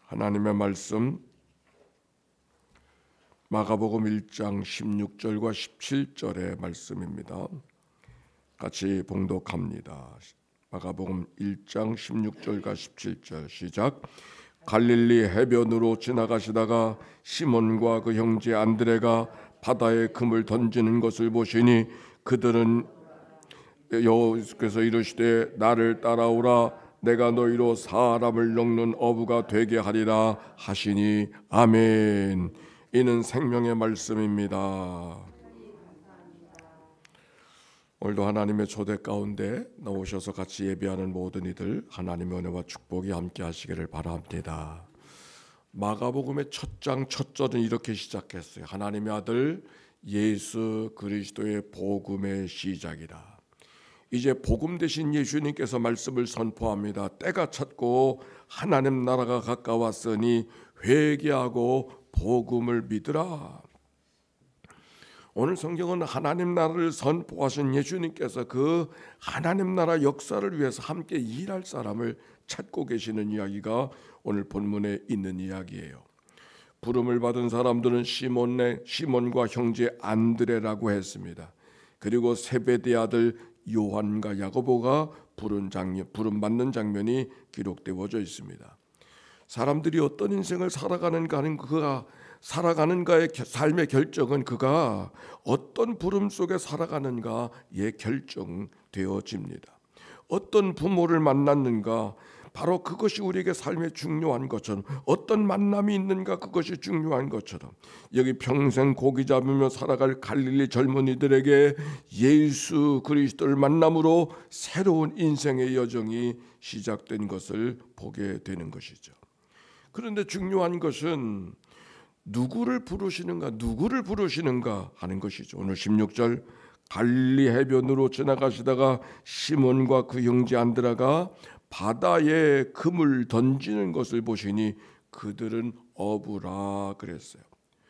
하나님의 말씀 마가복음 1장 16절과 17절의 말씀입니다. 같이 봉독합니다. 마가복음 1장 16절과 17절 시작. 갈릴리 해변으로 지나가시다가 시몬과 그 형제 안드레가 바다에 금을 던지는 것을 보시니 그들은 여호와께서 이르시되 나를 따라오라 내가 너희로 사람을 낚는 어부가 되게 하리라 하시니 아멘. 이는 생명의 말씀입니다. 오늘도 하나님의 초대 가운데 나오셔서 같이 예배하는 모든 이들 하나님의 은혜와 축복이 함께 하시기를 바랍니다. 마가복음의 첫 장 첫 절은 이렇게 시작했어요. 하나님의 아들 예수 그리스도의 복음의 시작이라. 이제 복음 되신 예수님께서 말씀을 선포합니다. 때가 찼고 하나님 나라가 가까웠으니 회개하고 복음을 믿으라. 오늘 성경은 하나님 나라를 선포하신 예수님께서 그 하나님 나라 역사를 위해서 함께 일할 사람을 찾고 계시는 이야기가 오늘 본문에 있는 이야기예요. 부름을 받은 사람들은 시몬과 형제 안드레라고 했습니다. 그리고 세베대 아들 요한과 야고보가 부름 받는 장면이 기록되어져 있습니다. 사람들이 어떤 인생을 살아가는가의 삶의 결정은 그가 어떤 부름 속에 살아가는가에 결정되어집니다. 어떤 부모를 만났는가, 바로 그것이 우리에게 삶에 중요한 것처럼, 어떤 만남이 있는가 그것이 중요한 것처럼, 여기 평생 고기 잡으며 살아갈 갈릴리 젊은이들에게 예수 그리스도를 만남으로 새로운 인생의 여정이 시작된 것을 보게 되는 것이죠. 그런데 중요한 것은 누구를 부르시는가 하는 것이죠. 오늘 16절 갈릴리 해변으로 지나가시다가 시몬과 그 형제 안드레가 바다에 금을 던지는 것을 보시니 그들은 어부라 그랬어요.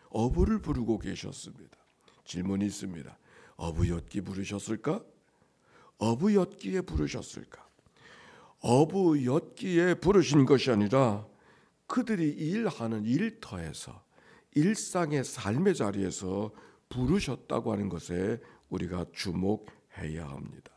어부를 부르고 계셨습니다. 질문이 있습니다. 어부엿기 부르셨을까? 어부엿기에 부르셨을까? 어부엿기에 부르신 것이 아니라 그들이 일하는 일터에서, 일상의 삶의 자리에서 부르셨다고 하는 것에 우리가 주목해야 합니다.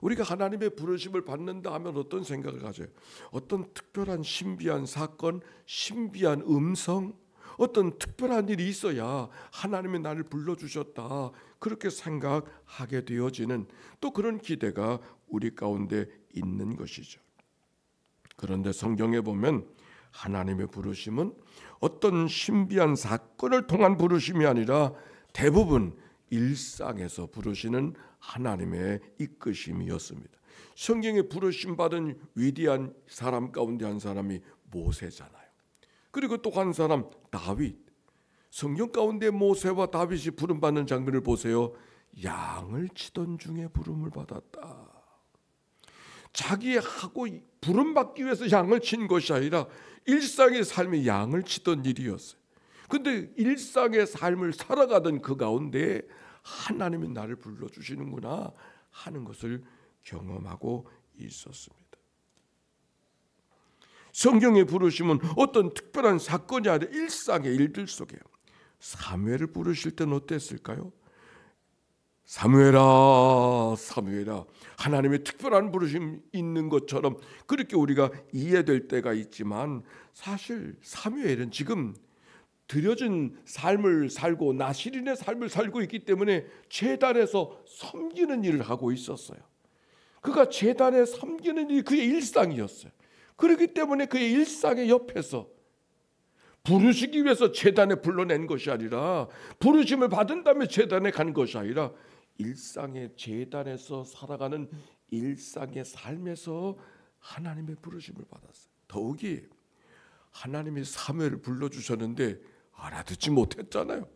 우리가 하나님의 부르심을 받는다 하면 어떤 생각을 가져요? 어떤 특별한 신비한 사건, 신비한 음성, 어떤 특별한 일이 있어야 하나님이 나를 불러주셨다, 그렇게 생각하게 되어지는 또 그런 기대가 우리 가운데 있는 것이죠. 그런데 성경에 보면 하나님의 부르심은 어떤 신비한 사건을 통한 부르심이 아니라 대부분 일상에서 부르시는 하나님의 이끄심이었습니다. 성경에 부르심 받은 위대한 사람 가운데 한 사람이 모세잖아요. 그리고 또 한 사람 다윗. 성경 가운데 모세와 다윗이 부름 받는 장면을 보세요. 양을 치던 중에 부름을 받았다. 자기하고 부름 받기 위해서 양을 친 것이 아니라 일상의 삶에 양을 치던 일이었어요. 근데 일상의 삶을 살아가던 그 가운데 하나님이 나를 불러주시는구나 하는 것을 경험하고 있었습니다. 성경의 부르심은 어떤 특별한 사건이 아니라 일상의 일들 속에. 사무엘을 부르실 때는 어땠을까요? 사무엘아, 사무엘아. 하나님의 특별한 부르심이 있는 것처럼 그렇게 우리가 이해될 때가 있지만, 사실 사무엘은 지금 드려진 삶을 살고 나실인의 삶을 살고 있기 때문에 제단에서 섬기는 일을 하고 있었어요. 그가 제단에 섬기는 일이 그의 일상이었어요. 그렇기 때문에 그의 일상의 옆에서 부르시기 위해서 제단에 불러낸 것이 아니라, 부르심을 받은 다음에 제단에 간 것이 아니라 일상의 제단에서 살아가는 일상의 삶에서 하나님의 부르심을 받았어요. 더욱이 하나님이 사무엘을 불러주셨는데 알아듣지 못했잖아요.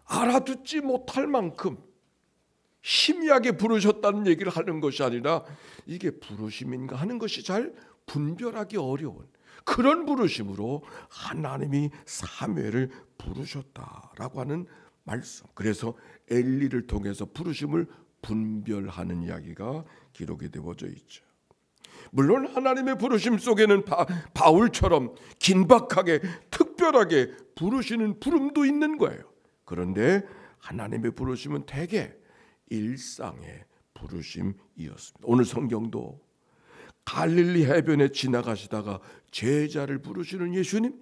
알아듣지 못할 만큼 희미하게 부르셨다는 얘기를 하는 것이 아니라 이게 부르심인가 하는 것이 잘 분별하기 어려운 그런 부르심으로 하나님이 사무엘을 부르셨다라고 하는 말씀. 그래서 엘리를 통해서 부르심을 분별하는 이야기가 기록이 되어져 있죠. 물론 하나님의 부르심 속에는 바울처럼 긴박하게 특별하게 부르시는 부름도 있는 거예요. 그런데 하나님의 부르심은 대개 일상의 부르심이었습니다. 오늘 성경도 갈릴리 해변에 지나가시다가 제자를 부르시는 예수님,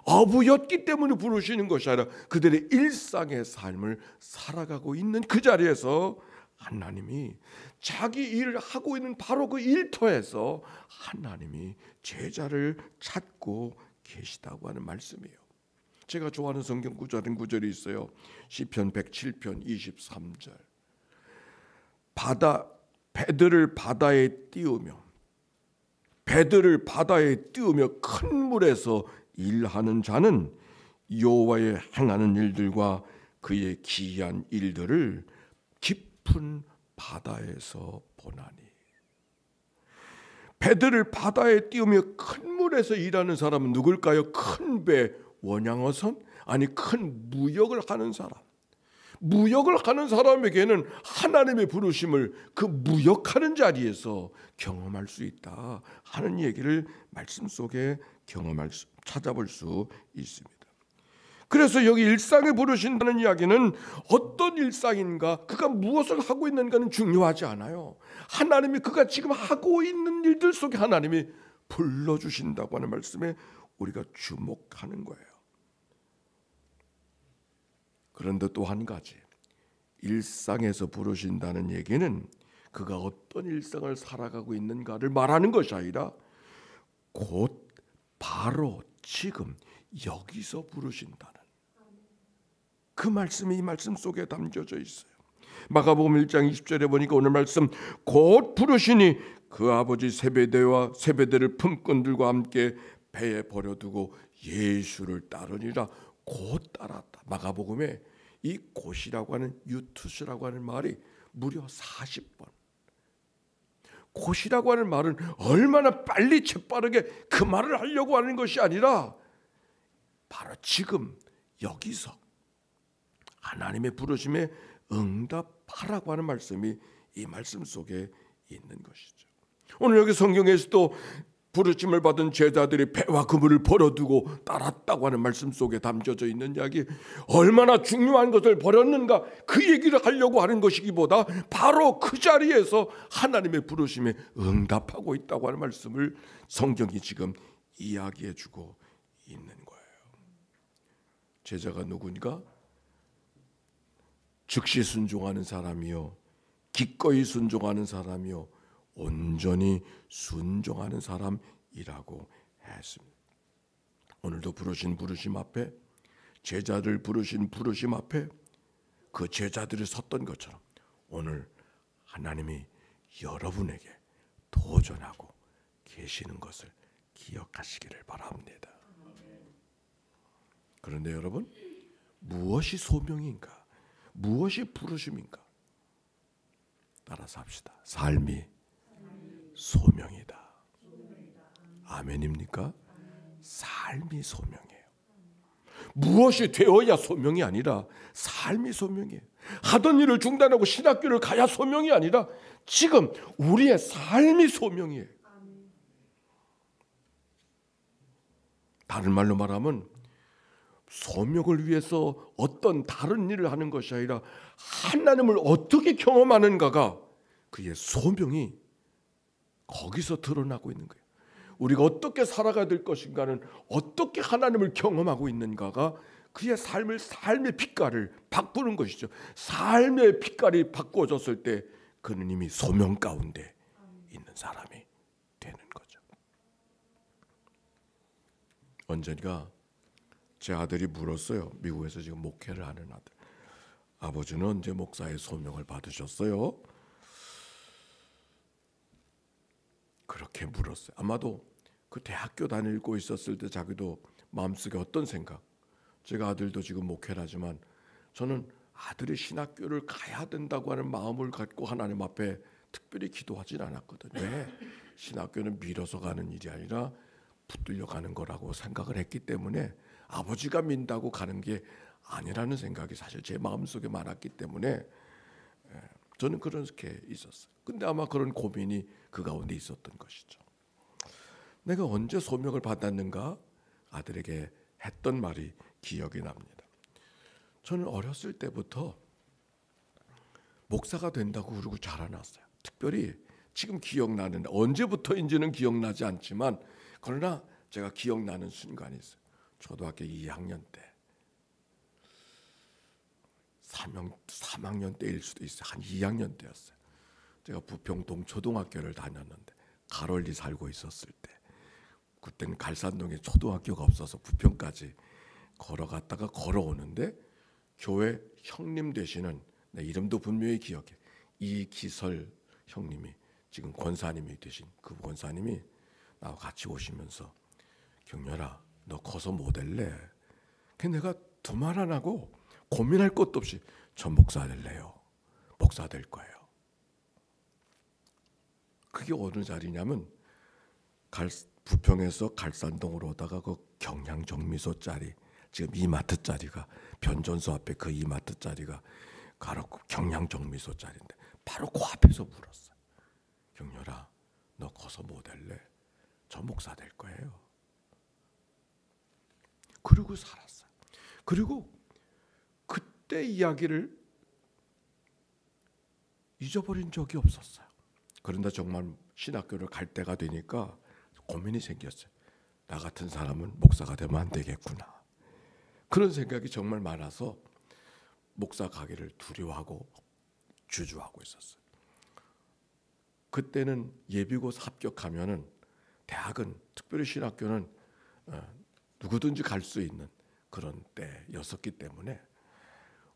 어부였기 때문에 부르시는 것이 아니라 그들의 일상의 삶을 살아가고 있는 그 자리에서 하나님이 자기 일을 하고 있는 바로 그 일터에서 하나님이 제자를 찾고 계시다고 하는 말씀이에요. 제가 좋아하는 성경 구절이 있어요. 시편 107편 23절. 배들을 바다에 띄우며 큰 물에서 일하는 자는 여호와의 행하는 일들과 그의 기이한 일들을 깊은 바다에서 보나니. 배들을 바다에 띄우며 큰 물에서 일하는 사람은 누굴까요? 큰 배, 원양어선, 아니 큰 무역을 하는 사람. 무역을 하는 사람에게는 하나님의 부르심을 그 무역하는 자리에서 경험할 수 있다 하는 얘기를 말씀 속에 찾아볼 수 있습니다. 그래서 여기 일상에 부르신다는 이야기는 어떤 일상인가, 그가 무엇을 하고 있는가는 중요하지 않아요. 하나님이 그가 지금 하고 있는 일들 속에 하나님이 불러주신다고 하는 말씀에 우리가 주목하는 거예요. 그런데 또 한 가지, 일상에서 부르신다는 얘기는 그가 어떤 일상을 살아가고 있는가를 말하는 것이 아니라 곧 바로 지금 여기서 부르신다는 그 말씀이 이 말씀 속에 담겨져 있어요. 마가복음 1장 20절에 보니까 오늘 말씀, 곧 부르시니 그 아버지 세베대를 품꾼들과 함께 배에 버려두고 예수를 따르니라. 곧 따랐다. 마가복음에 이 곧이라고 하는 유투스라고 하는 말이 무려 40번. 곧이라고 하는 말은 얼마나 빨리 재빠르게 그 말을 하려고 하는 것이 아니라 바로 지금 여기서 하나님의 부르심에 응답하라고 하는 말씀이 이 말씀 속에 있는 것이죠. 오늘 여기 성경에서도 부르심을 받은 제자들이 배와 그물을 버려두고 따랐다고 하는 말씀 속에 담겨져 있는 이야기, 얼마나 중요한 것을 버렸는가 그 얘기를 하려고 하는 것이기보다 바로 그 자리에서 하나님의 부르심에 응답하고 있다고 하는 말씀을 성경이 지금 이야기해주고 있는 거예요. 제자가 누구니까? 즉시 순종하는 사람이요, 기꺼이 순종하는 사람이요, 온전히 순종하는 사람이라고 했습니다. 오늘도 부르신 부르심 앞에, 제자들 부르신 부르심 앞에 그 제자들이 섰던 것처럼 오늘 하나님이 여러분에게 도전하고 계시는 것을 기억하시기를 바랍니다. 그런데 여러분, 무엇이 소명인가? 무엇이 부르심인가? 따라서 합시다. 삶이 소명이다. 아멘입니까? 삶이 소명이에요. 무엇이 되어야 소명이 아니라 삶이 소명이에요. 하던 일을 중단하고 신학교를 가야 소명이 아니라 지금 우리의 삶이 소명이에요. 다른 말로 말하면 소명을 위해서 어떤 다른 일을 하는 것이 아니라 하나님을 어떻게 경험하는가가 그의 소명이 거기서 드러나고 있는 거예요. 우리가 어떻게 살아가야 될 것인가는 어떻게 하나님을 경험하고 있는가가 그의 삶의 빛깔을 바꾸는 것이죠. 삶의 빛깔이 바꿔졌을 때 그는 이미 소명 가운데 있는 사람이 되는 거죠. 언젠가 제 아들이 물었어요. 미국에서 지금 목회를 하는 아들. 아버지는 언제 목사의 소명을 받으셨어요? 그렇게 물었어요. 아마도 그 대학교 다니고 있었을 때 자기도 마음속에 어떤 생각. 제가 아들도 지금 목회를 하지만 저는 아들이 신학교를 가야 된다고 하는 마음을 갖고 하나님 앞에 특별히 기도하진 않았거든요. 왜? 신학교는 밀어서 가는 일이 아니라 붙들려 가는 거라고 생각을 했기 때문에 아버지가 민다고 가는 게 아니라는 생각이 사실 제 마음속에 많았기 때문에 저는 그렇게 있었어요. 근데 아마 그런 고민이 그 가운데 있었던 것이죠. 내가 언제 소명을 받았는가? 아들에게 했던 말이 기억이 납니다. 저는 어렸을 때부터 목사가 된다고 그러고 자라났어요. 특별히 지금 기억나는, 언제부터인지는 기억나지 않지만 그러나 제가 기억나는 순간이 있어요. 초등학교 2학년 때, 3학년 때일 수도 있어요. 한 2학년 때였어요. 제가 부평 동초등학교를 다녔는데 가롤리 살고 있었을 때, 그때는 갈산동에 초등학교가 없어서 부평까지 걸어갔다가 걸어오는데 교회 형님 되시는, 내 이름도 분명히 기억해, 이기설 형님이, 지금 권사님이 되신 그 권사님이 나와 같이 오시면서 경렬아, 너 커서 뭐 될래? 내가 두말 안 하고 고민할 것도 없이 저 목사 될래요. 목사 될 거예요. 그게 어느 자리냐면 부평에서 갈산동으로 오다가 그 경양정미소 자리, 지금 이마트 자리가, 변전소 앞에 그 이마트 자리가 바로 그 경양정미소 자리인데 바로 그 앞에서 물었어요. 경렬아, 너 커서 뭐 될래? 저 목사 될 거예요. 그러고 살았어요. 그리고 그때 이야기를 잊어버린 적이 없었어요. 그런데 정말 신학교를 갈 때가 되니까 고민이 생겼어요. 나 같은 사람은 목사가 되면 안 되겠구나. 그런 생각이 정말 많아서 목사 가기를 두려워하고 주저하고 있었어요. 그때는 예비고사 합격하면은 대학은, 특별히 신학교는 누구든지 갈 수 있는 그런 때였었기 때문에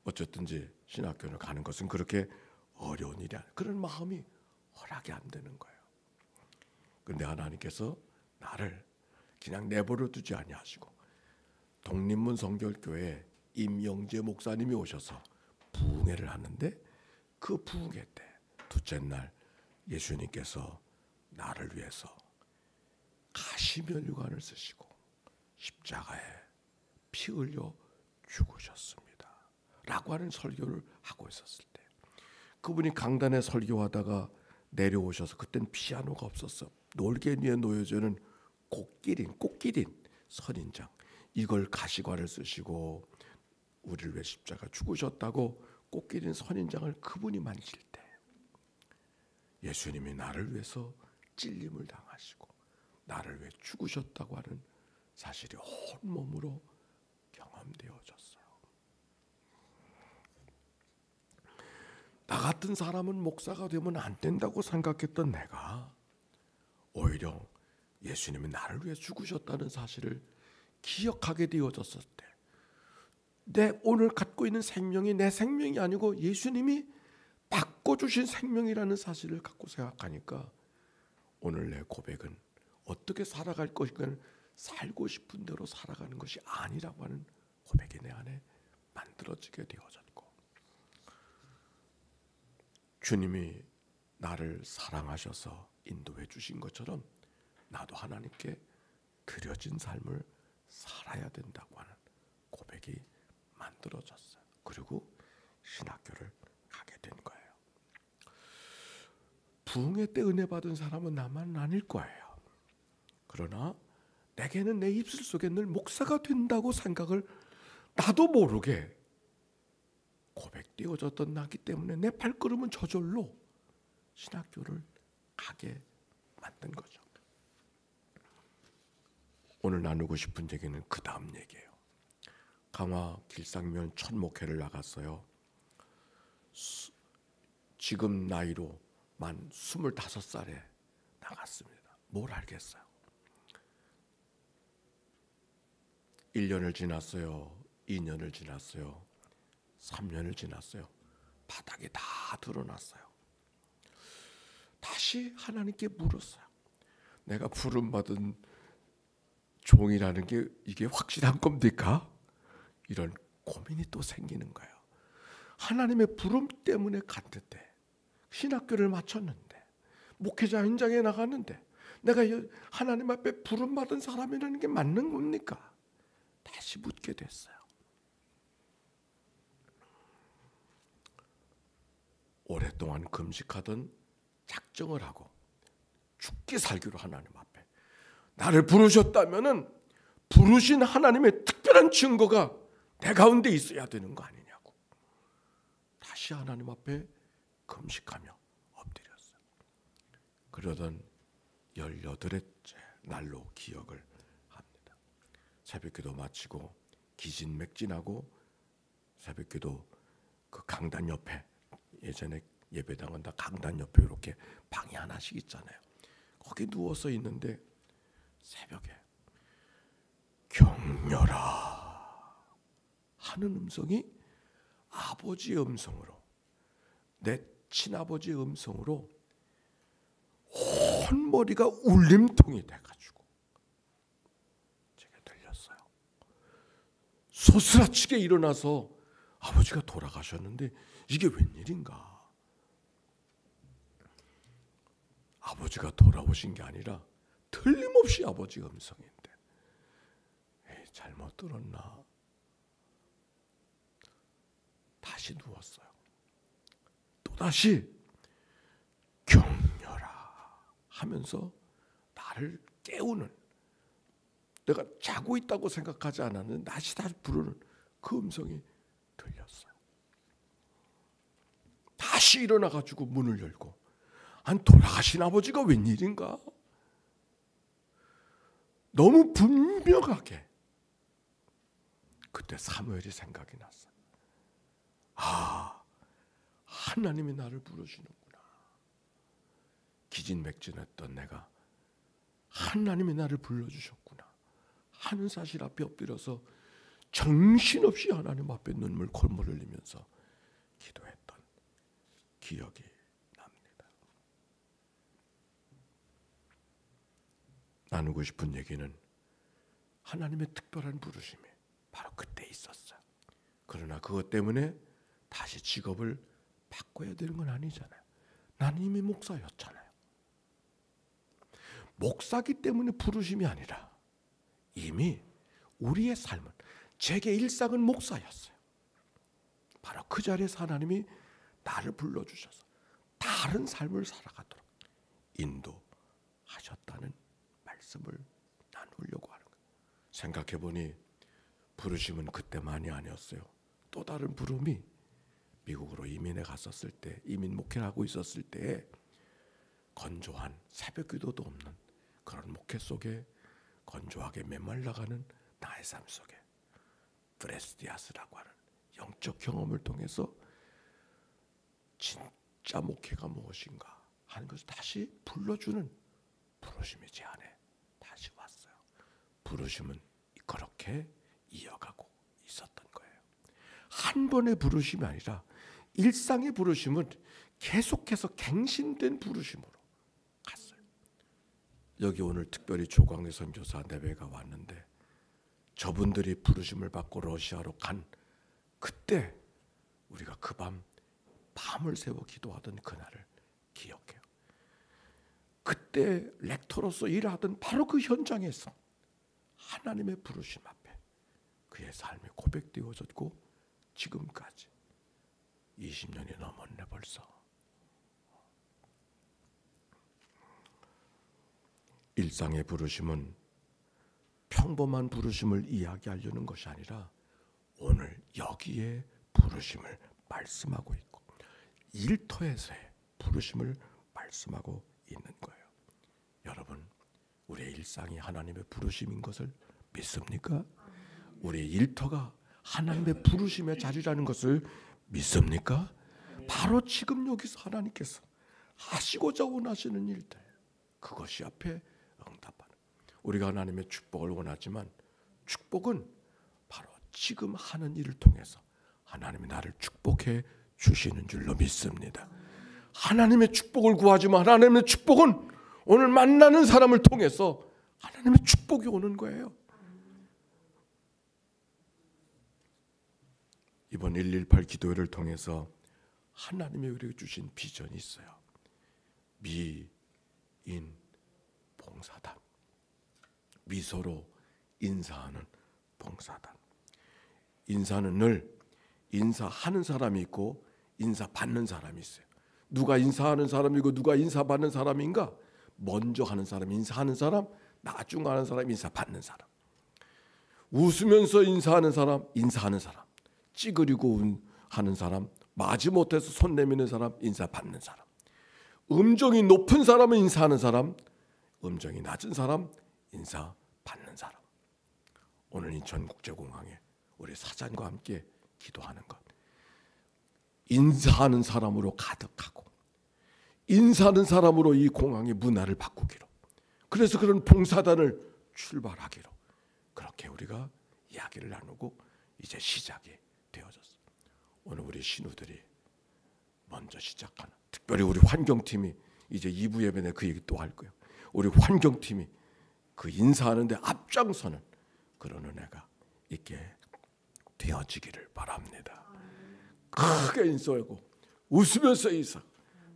어쨌든지 신학교를 가는 것은 그렇게 어려운 일이 아니야. 그런 마음이 허락이 안 되는 거예요. 그런데 하나님께서 나를 그냥 내버려 두지 아니하시고 독립문 성결교회 임영재 목사님이 오셔서 부흥회를 하는데, 그 부흥회 때 둘째 날 예수님께서 나를 위해서 가시면류관을 쓰시고 십자가에 피 흘려 죽으셨습니다 라고 하는 설교를 하고 있었을 때, 그분이 강단에 설교하다가 내려오셔서, 그땐 피아노가 없었어. 놀개 위에 놓여지는 꽃기린 선인장, 이걸 가시관을 쓰시고 우리를 위해 십자가 죽으셨다고 꽃기린 선인장을 그분이 만질 때, 예수님이 나를 위해서 찔림을 당하시고 나를 위해 죽으셨다고 하는 사실이 온몸으로 경험되어졌어요. 나 같은 사람은 목사가 되면 안 된다고 생각했던 내가 오히려 예수님이 나를 위해 죽으셨다는 사실을 기억하게 되어졌을 때, 내 오늘 갖고 있는 생명이 내 생명이 아니고 예수님이 바꿔주신 생명이라는 사실을 갖고 생각하니까 오늘 내 고백은 어떻게 살아갈 것인가, 살고 싶은 대로 살아가는 것이 아니라고 하는 고백이 내 안에 만들어지게 되어졌고, 주님이 나를 사랑하셔서 인도해 주신 것처럼 나도 하나님께 드려진 삶을 살아야 된다고 하는 고백이 만들어졌어요. 그리고 신학교를 가게 된 거예요. 부흥회 때 은혜 받은 사람은 나만 아닐 거예요. 그러나 내게는 내 입술 속에 늘 목사가 된다고 생각을 나도 모르게 고백되어졌던 나기 때문에 내 발걸음은 저절로 신학교를 가게 만든 거죠. 오늘 나누고 싶은 얘기는 그 다음 얘기예요. 강화 길상면 첫 목회를 나갔어요. 지금 나이로 만 25살에 나갔습니다. 뭘 알겠어요. 1년을 지났어요. 2년을 지났어요. 3년을 지났어요. 바닥이 다 드러났어요. 다시 하나님께 물었어요. 내가 부름받은 종이라는 게 이게 확실한 겁니까? 이런 고민이 또 생기는 거예요. 하나님의 부름 때문에 갔는데, 신학교를 마쳤는데, 목회자 현장에 나갔는데, 내가 하나님 앞에 부름받은 사람이라는 게 맞는 겁니까? 다시 묻게 됐어요. 오랫동안 금식하던 작정을 하고 죽기 살기로 하나님 앞에 나를 부르셨다면은 부르신 하나님의 특별한 증거가 내 가운데 있어야 되는 거 아니냐고. 다시 하나님 앞에 금식하며 엎드렸어요. 그러던 18회째 날로 기억을 합니다. 새벽기도 마치고 기진맥진하고 새벽기도 그 강단 옆에, 예전에 예배당은 다 강단 옆에 이렇게 방이 하나씩 있잖아요. 거기 누워서 있는데 새벽에 경렬아 하는 음성이 아버지의 음성으로, 내 친아버지의 음성으로 온 머리가 울림통이 돼가지고 제게 들렸어요. 소스라치게 일어나서 아버지가 돌아가셨는데 이게 웬일인가. 아버지가 돌아오신 게 아니라 틀림없이 아버지 음성인데, 에이, 잘못 들었나. 다시 누웠어요. 또다시 경렬아 하면서 나를 깨우는, 내가 자고 있다고 생각하지 않았는데 다시 부르는 그 음성이 들렸어요. 다시 일어나가지고 문을 열고, 안 돌아가신 아버지가 웬일인가. 너무 분명하게 그때 사무엘이 생각이 났어요. 아, 하나님이 나를 부르시는구나. 기진맥진했던 내가 하나님이 나를 불러주셨구나 하는 사실 앞에 엎드려서 정신없이 하나님 앞에 눈물 콧물 흘리면서 기도했던 기억이 납니다. 나누고 싶은 얘기는 하나님의 특별한 부르심이 바로 그때 있었어요. 그러나 그것 때문에 다시 직업을 바꿔야 되는 건 아니잖아요. 나는 이미 목사였잖아요. 목사기 때문에 부르심이 아니라 이미 우리의 삶은, 제게 일상은 목사였어요. 바로 그 자리에서 하나님이 나를 불러주셔서 다른 삶을 살아가도록 인도하셨다는 말씀을 나누려고 하는 거예요. 생각해보니 부르심은 그때만이 아니었어요. 또 다른 부름이 미국으로 이민에 갔었을 때, 이민 목회를 하고 있었을 때 건조한 새벽 기도도 없는 그런 목회 속에 건조하게 메말라가는 나의 삶 속에 브레스디아스라고 하는 영적 경험을 통해서 진짜 목회가 무엇인가 하는 것을 다시 불러주는 부르심이 제 안에 다시 왔어요. 부르심은 그렇게 이어가고 있었던 거예요. 한 번의 부르심이 아니라 일상의 부르심은 계속해서 갱신된 부르심으로 갔어요. 여기 오늘 특별히 조광래 선교사 내외가 왔는데 저분들이 부르심을 받고 러시아로 간 그때 우리가 그 밤을 새워 기도하던 그날을 기억해요. 그때 렉터로서 일하던 바로 그 현장에서 하나님의 부르심 앞에 그의 삶이 고백되어졌고 지금까지 20년이 넘었네 벌써. 일상의 부르심은 평범한 부르심을 이야기하려는 것이 아니라 오늘 여기에 부르심을 말씀하고 있고 일터에서의 부르심을 말씀하고 있는 거예요. 여러분, 우리의 일상이 하나님의 부르심인 것을 믿습니까? 우리의 일터가 하나님의 부르심의 자리라는 것을 믿습니까? 바로 지금 여기서 하나님께서 하시고자 원하시는 일들, 그것이 앞에 응답하는, 우리가 하나님의 축복을 원하지만 축복은 바로 지금 하는 일을 통해서 하나님이 나를 축복해 주시는 줄로 믿습니다. 하나님의 축복을 구하지만 하나님의 축복은 오늘 만나는 사람을 통해서 하나님의 축복이 오는 거예요. 이번 118 기도회를 통해서 하나님이 우리에게 주신 비전이 있어요. 미인 봉사단, 미소로 인사하는 봉사단. 인사는 늘 인사하는 사람이 있고 인사받는 사람이 있어요. 누가 인사하는 사람이고 누가 인사받는 사람인가? 먼저 하는 사람, 인사하는 사람, 나중하는 사람, 인사 받는 사람. 웃으면서 인사하는 사람, 인사하는 사람. 찌그리고 하는 사람, 마지못해서 손 내미는 사람, 인사 받는 사람. 음정이 높은 사람은 인사하는 사람, 음정이 낮은 사람, 인사 받는 사람. 오늘 인천국제공항에 우리 사장과 함께 기도하는 것, 인사하는 사람으로 가득하고 인사하는 사람으로 이 공항의 문화를 바꾸기로, 그래서 그런 봉사단을 출발하기로, 그렇게 우리가 이야기를 나누고 이제 시작이 되어졌어요. 오늘 우리 신우들이 먼저 시작하는, 특별히 우리 환경팀이 이제 2부 예배에 그 얘기 또 할 거예요. 우리 환경팀이 그 인사하는데 앞장서는 그런 은혜가 있게 되어지기를 바랍니다. 크게 인사하고 웃으면서 인사,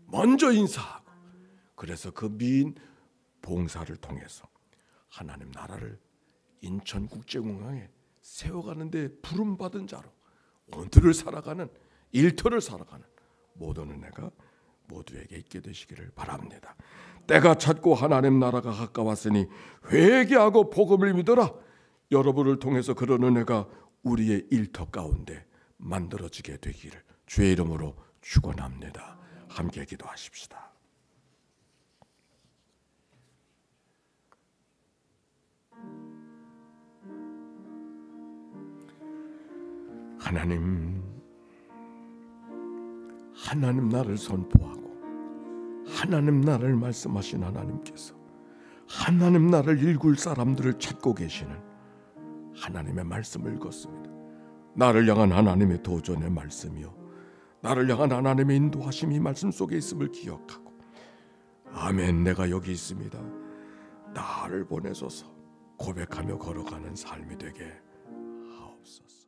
먼저 인사하고, 그래서 그 미인 봉사를 통해서 하나님 나라를 인천국제공항에 세워가는데 부름받은 자로 오늘을 살아가는, 일터를 살아가는 모든 은혜가 모두에게 있게 되시기를 바랍니다. 때가 찼고 하나님 나라가 가까웠으니 회개하고 복음을 믿어라. 여러분을 통해서 그런 은혜가 우리의 일터 가운데 만들어지게 되기를 주의 이름으로 축원합니다. 함께 기도하십시다. 하나님 나를 선포하고 하나님 나를 말씀하신 하나님께서 하나님 나를 읽을 사람들을 찾고 계시는 하나님의 말씀을 읽었습니다. 나를 향한 하나님의 도전의 말씀이요, 나를 향한 하나님의 인도하심이 말씀 속에 있음을 기억하고, 아멘, 내가 여기 있습니다, 나를 보내소서 고백하며 걸어가는 삶이 되게 하옵소서.